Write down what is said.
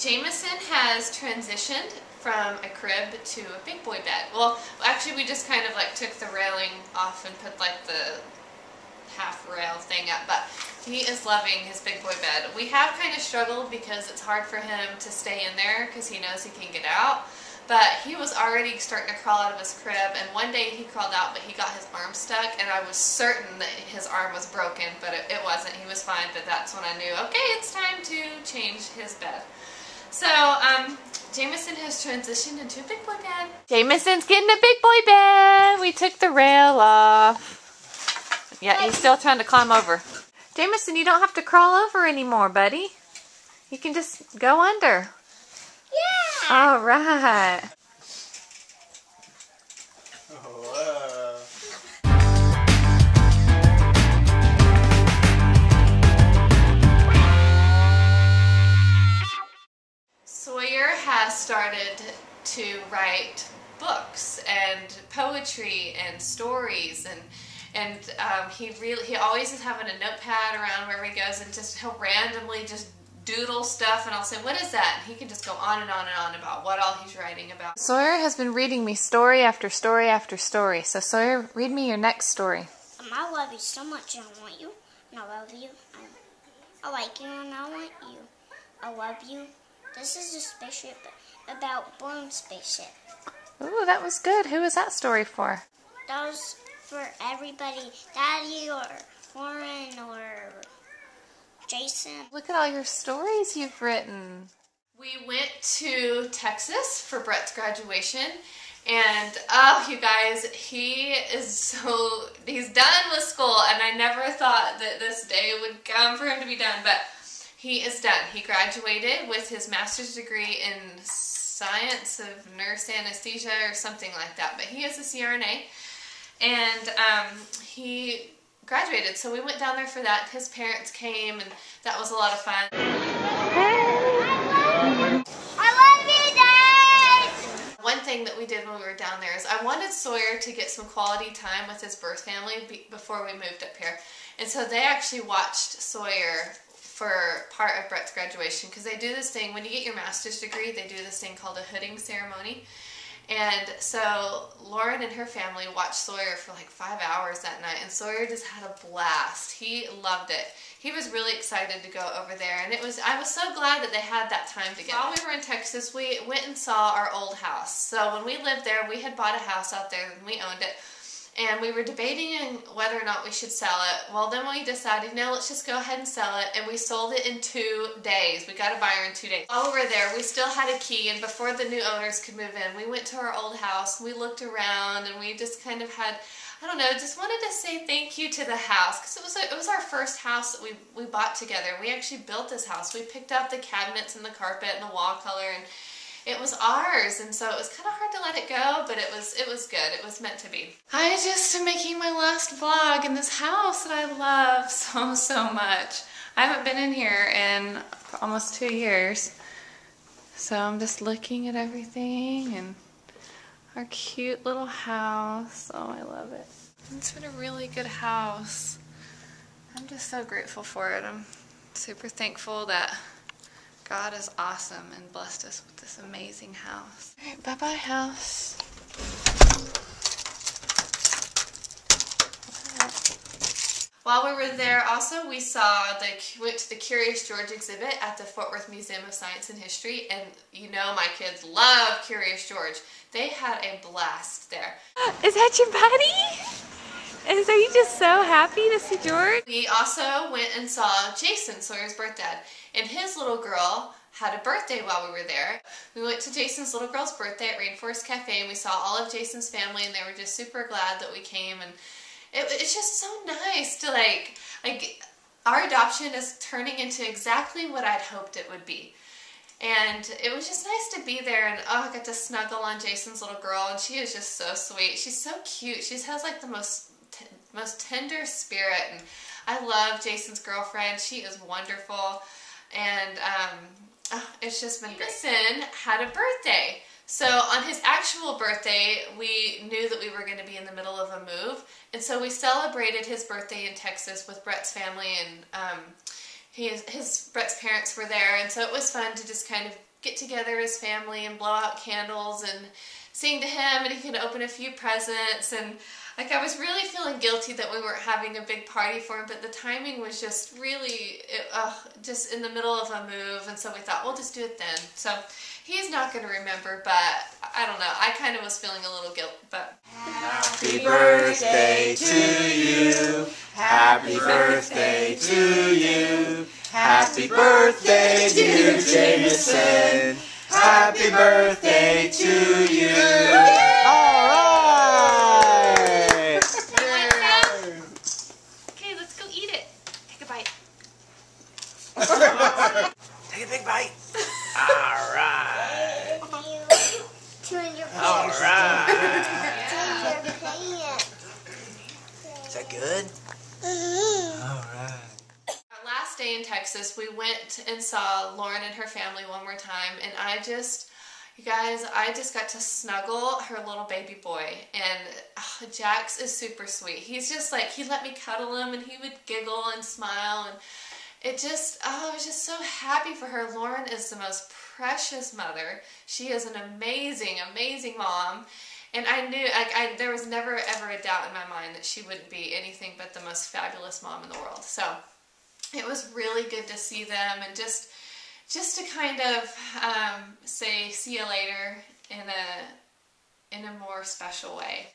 Jameson has transitioned from a crib to a big boy bed. Well, actually we just kind of like took the railing off and put like the half rail thing up, but he is loving his big boy bed. We have kind of struggled because it's hard for him to stay in there because he knows he can get out. But he was already starting to crawl out of his crib, and one day he crawled out, but he got his arm stuck, and I was certain that his arm was broken, but it wasn't. He was fine, but that's when I knew, okay, it's time to change his bed. So, Jameson has transitioned into a big boy bed. Jameson's getting a big boy bed. We took the rail off. Yeah, he's still trying to climb over. Jameson, you don't have to crawl over anymore, buddy. You can just go under. Yeah. All right. Whoa. Sawyer has started to write books and poetry and stories, and he always is having a notepad around wherever he goes, and just he'll randomly just doodle stuff, and I'll say, what is that? And he can just go on and on and on about what all he's writing about. Sawyer has been reading me story after story after story. So Sawyer, read me your next story. I love you so much, and I want you, and I love you. I like you, and I want you. I love you. This is a spaceship about blown spaceship. Ooh, that was good. Who was that story for? That was for everybody, Daddy or Lauren or Jason. Look at all your stories you've written. We went to Texas for Brett's graduation, and oh, you guys, he's done with school, and I never thought that this day would come for him to be done, but he is done. He graduated with his master's degree in science of nurse anesthesia or something like that, but he has a CRNA, and he graduated, so we went down there for that. His parents came, and that was a lot of fun. I love you, Dad! One thing that we did when we were down there is I wanted Sawyer to get some quality time with his birth family before we moved up here, and so they actually watched Sawyer for part of Brett's graduation, because they do this thing, when you get your master's degree, they do this thing called a hooding ceremony. And so Lauren and her family watched Sawyer for like 5 hours that night, and Sawyer just had a blast. He loved it. He was really excited to go over there, and I was so glad that they had that time together. While we were in Texas, we went and saw our old house. So when we lived there, we had bought a house out there and we owned it, and we were debating whether or not we should sell it. Well, then we decided, no, let's just go ahead and sell it, and we sold it in 2 days. We got a buyer in 2 days. While we were there, we still had a key, and before the new owners could move in, we went to our old house, we looked around, and we just kind of had, I don't know, just wanted to say thank you to the house, because it was our first house that we bought together. We actually built this house. We picked out the cabinets and the carpet and the wall color, and it was ours, and so it was kind of hard to let it go, but it was good. It was meant to be. I just am making my last vlog in this house that I love so much. I haven't been in here in almost 2 years, so I'm just looking at everything and our cute little house. Oh, I love it. It's been a really good house. I'm just so grateful for it. I'm super thankful that God is awesome and blessed us with this amazing house. All right, bye-bye, house. While we were there, also, we went to the Curious George exhibit at the Fort Worth Museum of Science and History, and you know my kids love Curious George. They had a blast there. Is that your buddy? Are you just so happy to see George? We also went and saw Jason, Sawyer's birth dad, and his little girl had a birthday while we were there. We went to Jason's little girl's birthday at Rainforest Cafe, and we saw all of Jason's family, and they were just super glad that we came, and it's just so nice to like our adoption is turning into exactly what I'd hoped it would be. And it was just nice to be there, and oh, I got to snuggle on Jason's little girl, and she is just so sweet. She's so cute. She has like the most tender spirit, and I love Jason's girlfriend. She is wonderful, and it's just been great. Jason had a birthday. So on his actual birthday, we knew that we were going to be in the middle of a move, and so we celebrated his birthday in Texas with Brett's family, and Brett's parents were there, and so it was fun to just kind of get together as family and blow out candles and sing to him, and he could open a few presents. And like, I was really feeling guilty that we weren't having a big party for him, but the timing was just really just in the middle of a move, and so we thought we'll just do it then. So he's not going to remember, but I don't know, I kind of was feeling a little guilt. But Happy birthday to you. Happy birthday to you. Happy birthday, dear Jameson. Happy birthday to you. All right. okay, let's go eat it. Take a bite. Take a big bite. All right. Two in your All pants. right. Two in your pants. Is that good? All right. Our last day in Texas, we went and saw Lauren and her family one more time, and you guys, I just got to snuggle her little baby boy, and Jax is super sweet. He's just like, he let me cuddle him, and he would giggle and smile, and it just, I was just so happy for her. Lauren is the most precious mother. She is an amazing, amazing mom. And I knew, there was never ever a doubt in my mind that she wouldn't be anything but the most fabulous mom in the world. So it was really good to see them, and just to kind of say see you later in a more special way.